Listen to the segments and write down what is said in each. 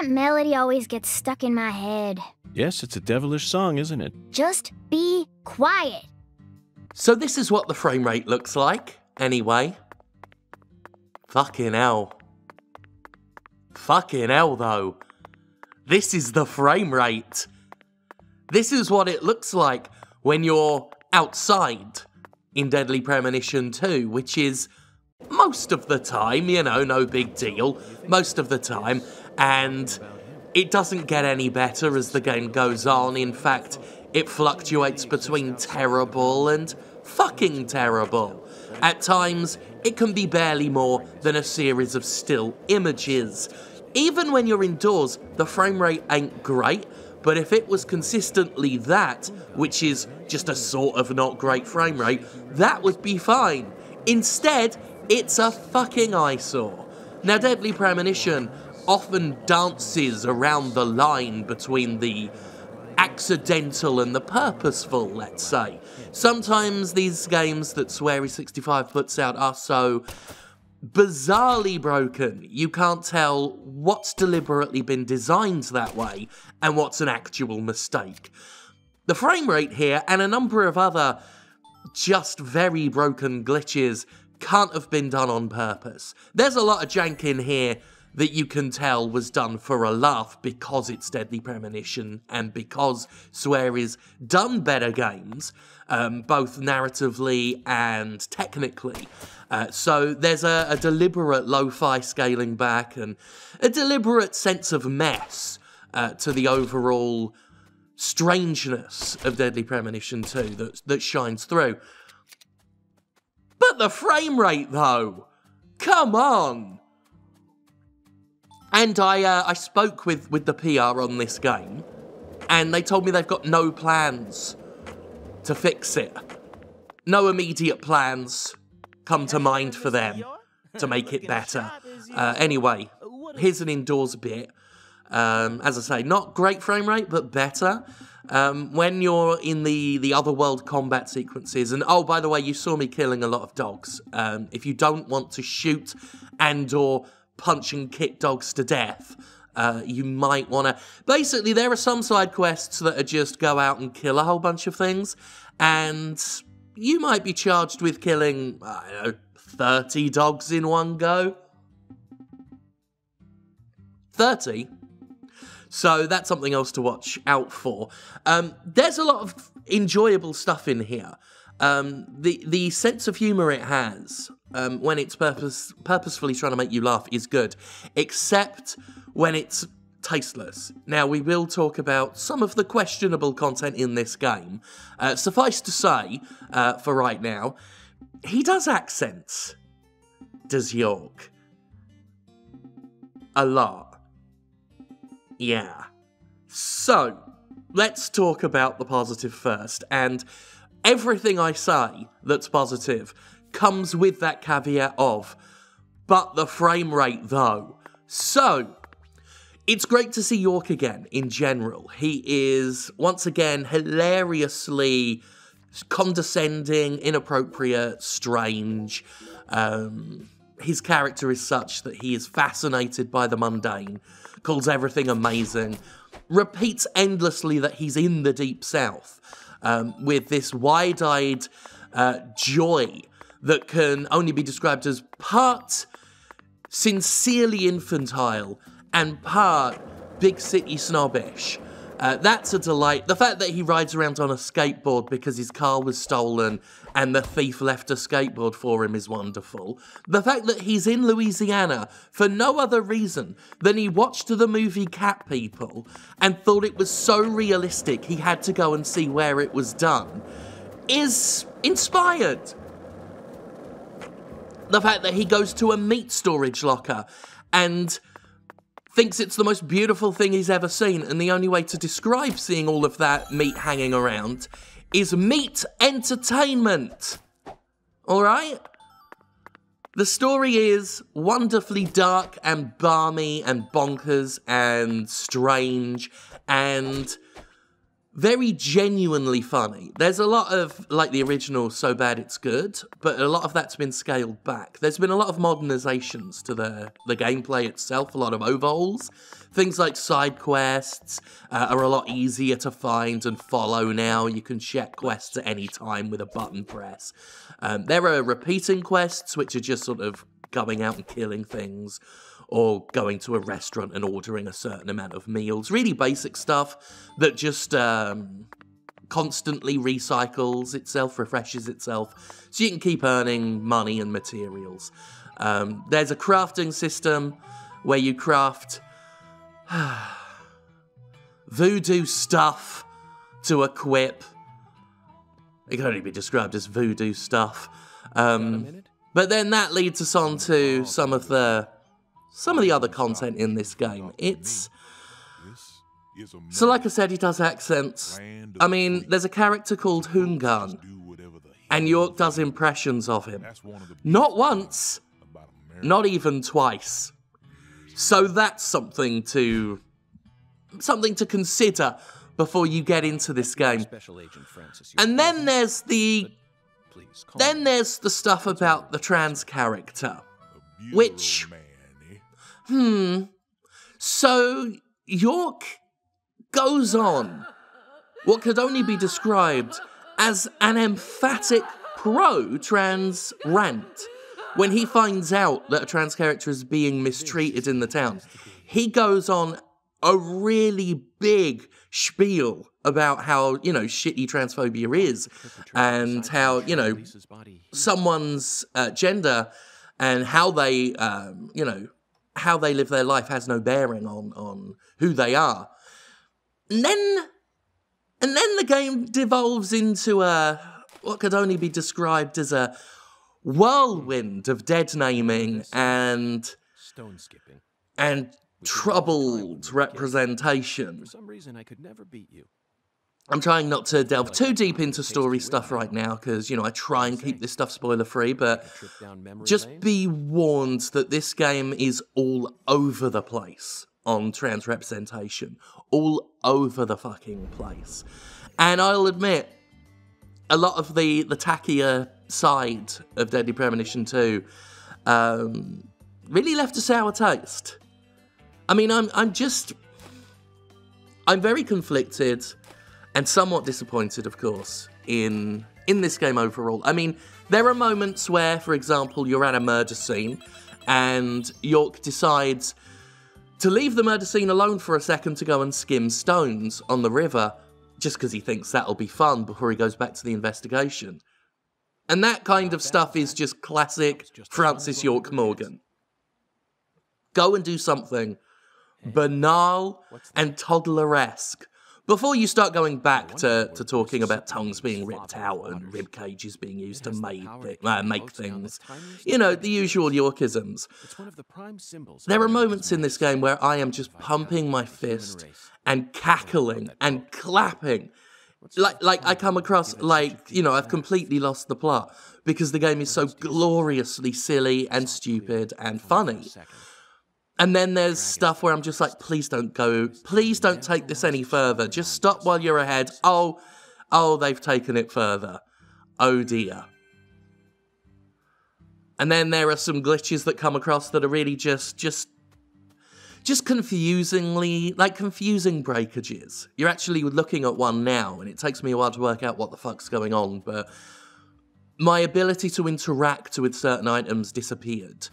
that melody always gets stuck in my head? Yes, it's a devilish song, isn't it? Just be quiet. So this is what the frame rate looks like, anyway. Fucking hell. Fucking hell, though. This is the frame rate. This is what it looks like when you're outside in Deadly Premonition 2, which is most of the time, you know, no big deal, most of the time, and it doesn't get any better as the game goes on. In fact, it fluctuates between terrible and fucking terrible. At times, it can be barely more than a series of still images. Even when you're indoors, the frame rate ain't great, but if it was consistently that, which is just a sort of not great frame rate, that would be fine. Instead, it's a fucking eyesore. Now, Deadly Premonition often dances around the line between the accidental and the purposeful, let's say. Sometimes these games that Swery65 puts out are so bizarrely broken, you can't tell what's deliberately been designed that way and what's an actual mistake. The frame rate here and a number of other just very broken glitches can't have been done on purpose. There's a lot of jank in here that you can tell was done for a laugh because it's Deadly Premonition and because Swery's done better games, both narratively and technically. So there's a deliberate lo-fi scaling back and a deliberate sense of mess to the overall strangeness of Deadly Premonition 2 that shines through. But the frame rate, though, come on! And I spoke with the PR on this game, and they told me they've got no plans to fix it. No immediate plans come to mind for them to make it better. Anyway, here's an indoors bit. As I say, not great frame rate, but better. When you're in the otherworld combat sequences, and oh, by the way, you saw me killing a lot of dogs. If you don't want to shoot and or punch and kick dogs to death, you might want to... Basically, there are some side quests that are just go out and kill a whole bunch of things, and you might be charged with killing, I don't know, 30 dogs in one go. 30? So that's something else to watch out for. There's a lot of enjoyable stuff in here. The sense of humour it has when it's purposefully trying to make you laugh is good, except when it's tasteless. Now, we will talk about some of the questionable content in this game. Suffice to say, for right now, he does accents, does York. A lot. Yeah. So, let's talk about the positive first, and everything I say that's positive comes with that caveat of, but the frame rate though. So, it's great to see York again in general. He is, once again, hilariously condescending, inappropriate, strange. His character is such that he is fascinated by the mundane, calls everything amazing, repeats endlessly that he's in the Deep South, with this wide-eyed joy that can only be described as part sincerely infantile and part big city snobbish. That's a delight. The fact that he rides around on a skateboard because his car was stolen and the thief left a skateboard for him is wonderful. The fact that he's in Louisiana for no other reason than he watched the movie Cat People and thought it was so realistic he had to go and see where it was done is inspired. The fact that he goes to a meat storage locker and thinks it's the most beautiful thing he's ever seen, and the only way to describe seeing all of that meat hanging around is meat entertainment. Alright? The story is wonderfully dark and balmy and bonkers and strange and very genuinely funny. There's a lot of, like the original So Bad It's Good, but a lot of that's been scaled back. There's been a lot of modernizations to the gameplay itself, a lot of overhauls. Things like side quests are a lot easier to find and follow now. You can check quests at any time with a button press. There are repeating quests, which are just sort of going out and killing things, or going to a restaurant and ordering a certain amount of meals. Really basic stuff that just constantly recycles itself, refreshes itself, so you can keep earning money and materials. There's a crafting system where you craft voodoo stuff to equip. It can only be described as voodoo stuff. But then that leads us on to some of the other content in this game. So like I said, he does accents. I mean, there's a character called Hungan, and York does impressions of him. Not once, not even twice. So that's something to consider before you get into this game. And then there's the stuff about the trans character, which so York goes on what could only be described as an emphatic pro-trans rant. When he finds out that a trans character is being mistreated in the town, he goes on a really big spiel about how, shitty transphobia is, and how, someone's gender and how they, how they live their life has no bearing on who they are. And then the game devolves into what could only be described as a whirlwind of dead naming and troubled representation. For some reason, I could never beat you. I'm trying not to delve too deep into story stuff right now, because, I try and keep this stuff spoiler-free, but just be warned that this game is all over the place on trans representation. All over the fucking place. And I'll admit, a lot of the tackier side of Deadly Premonition 2 really left a sour taste. I mean, I'm very conflicted and somewhat disappointed, of course, in this game overall. I mean, there are moments where, for example, you're at a murder scene and York decides to leave the murder scene alone for a second to go and skim stones on the river, just because he thinks that'll be fun before he goes back to the investigation. And that kind of stuff is just classic Francis York Morgan. Go and do something banal and toddler-esque before you start going back to talking about tongues being ripped out and rib cages being used to make things. The usual Yorkisms. There are moments in this game where I am just pumping my fist and cackling and clapping. Like I come across I've completely lost the plot because the game is so gloriously silly and stupid and funny. And then there's stuff where I'm just like, please don't go, please don't take this any further. Just stop while you're ahead. Oh, they've taken it further. Oh dear. And then there are some glitches that come across that are really just confusing breakages. You're actually looking at one now, and it takes me a while to work out what the fuck's going on, but my ability to interact with certain items disappeared.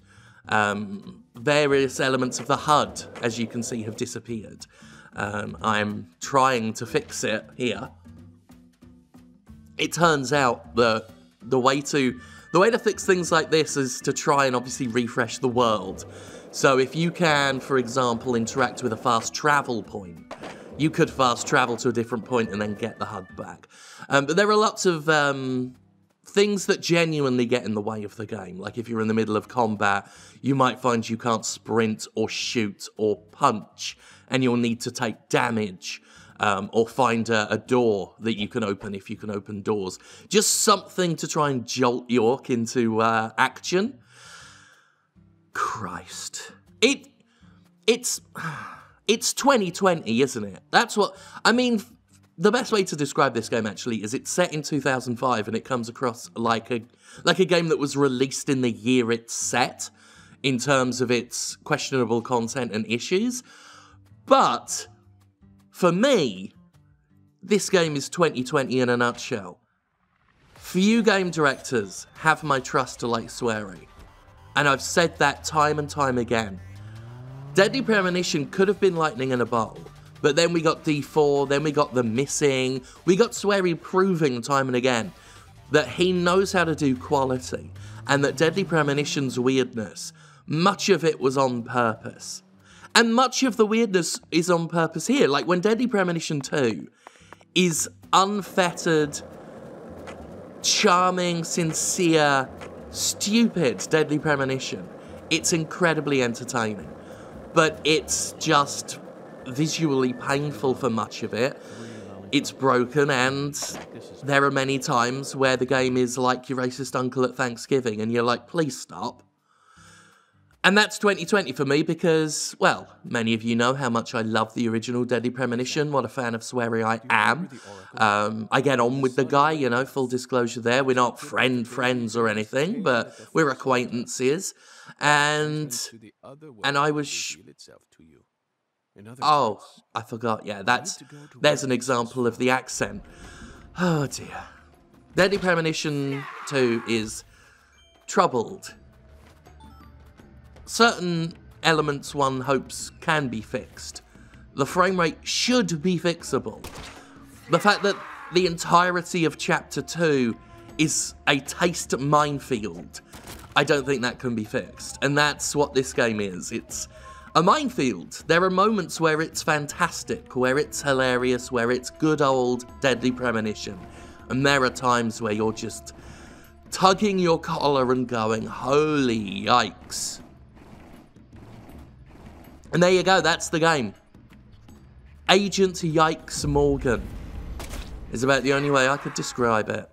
Various elements of the HUD, as you can see, have disappeared. I'm trying to fix it here. It turns out that the way to fix things like this is to try and obviously refresh the world. So if you can, for example, interact with a fast travel point, you could fast travel to a different point and then get the HUD back. But there are lots of things that genuinely get in the way of the game. Like if you're in the middle of combat, you might find you can't sprint or shoot or punch, and you'll need to take damage, or find a door that you can open if you can open doors. Just something to try and jolt York into action. Christ. It's 2020, isn't it? That's what, I mean, the best way to describe this game, actually, is it's set in 2005 and it comes across like a game that was released in the year it's set, in terms of its questionable content and issues. But, for me, this game is 2020 in a nutshell. Few game directors have my trust like Swery, and I've said that time and time again. Deadly Premonition could have been lightning in a bowl, but then we got D4, then we got The Missing, we got Swery proving time and again that he knows how to do quality, and that Deadly Premonition's weirdness, much of it was on purpose. And much of the weirdness is on purpose here, like when Deadly Premonition 2 is unfettered, charming, sincere, stupid Deadly Premonition. It's incredibly entertaining, but it's just visually painful for much of it. It's broken, and there are many times where the game is like your racist uncle at Thanksgiving, and you're like, please stop. And that's 2020 for me because, well, many of you know how much I love the original Deadly Premonition, what a fan of Swery I am. I get on with the guy, you know, full disclosure there. We're not friends or anything, but we're acquaintances. And I was... Oh, I forgot, yeah, there's an example of the accent. Oh dear. Deadly Premonition 2 is troubled. Certain elements one hopes can be fixed. The frame rate should be fixable. The fact that the entirety of Chapter 2 is a taste minefield, I don't think that can be fixed. And that's what this game is. It's a minefield. There are moments where it's fantastic, where it's hilarious, where it's good old Deadly Premonition. And there are times where you're just tugging your collar and going, holy yikes. And there you go, that's the game. Agent Yikes Morgan is about the only way I could describe it.